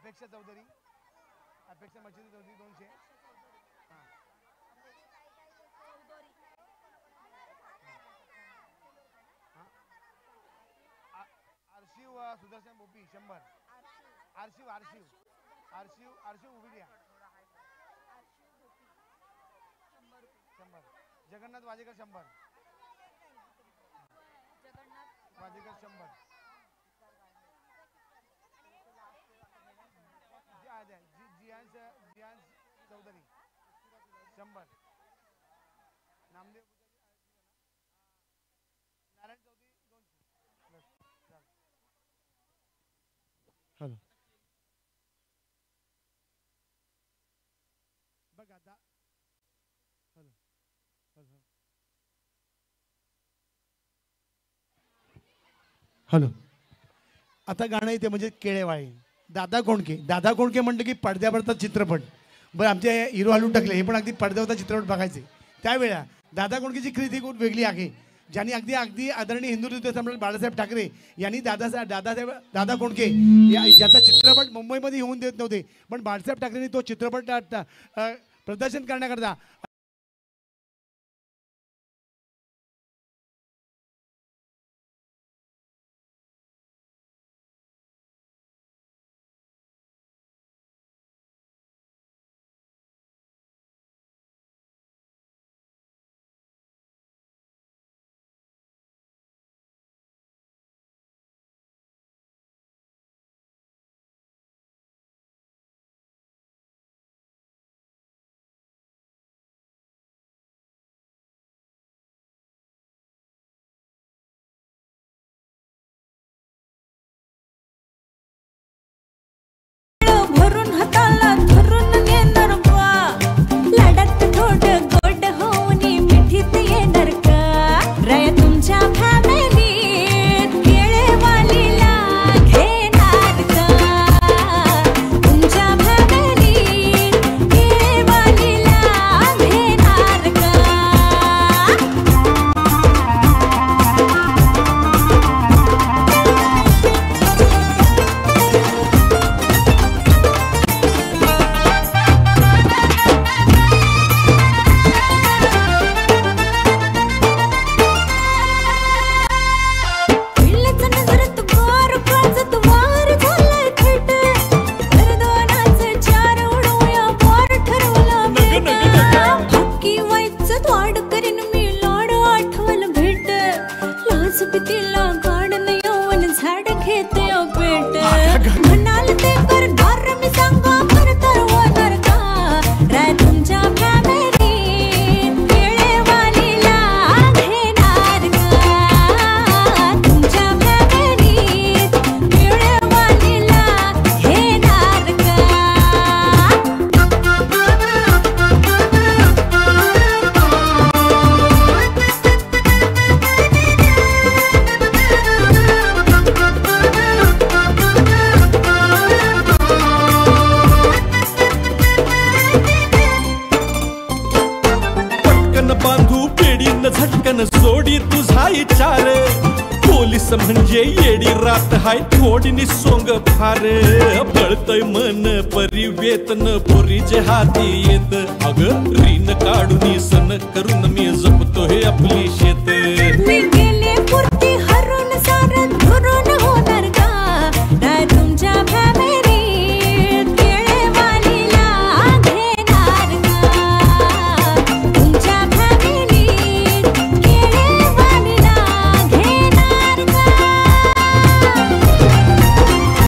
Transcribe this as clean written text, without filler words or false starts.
अपेक्षा चौधरी, अपेक्षा मच्छिंद्र चौधरी 200. आरशिव सुदर्शन बोपी 100. आरशिव आरशिव आरशिव आरशिव उभी द्या 100. जगन्नाथ वाजेकर 100. वाजेकर 100. जियान चौधरी 100. नामदेव नारायण चौधरी 200. हॅलो बघा आता. हॅलो हॅलो आता गाणं येते म्हणजे केळेवाळे. दादा कोंडके. दादा कोंडके म्हणलं की पडद्यावरचा चित्रपट. बरं आमच्या हिरो हालून टाकले हे पण अगदी पडद्यावरचा चित्रपट बघायचे त्यावेळेला. दादा कोंडकेची कृती खूप वेगळी आहे ज्यांनी अगदी अगदी आदरणीय हिंदुत्व सम्राट बाळासाहेब ठाकरे यांनी दादा कोंडके ज्याचा चित्रपट मुंबईमध्ये येऊन देत नव्हते पण बाळासाहेब ठाकरेंनी तो चित्रपट प्रदर्शन करण्याकरता झटकन सोडी तुझा इचार पोलीस म्हणजे येडी रात हाय थोडी निसोंग फार पळतय मन परिवेतन पोरीचे हाती येत अग रीन काढून सन करून मी जपतो हे आपली शेत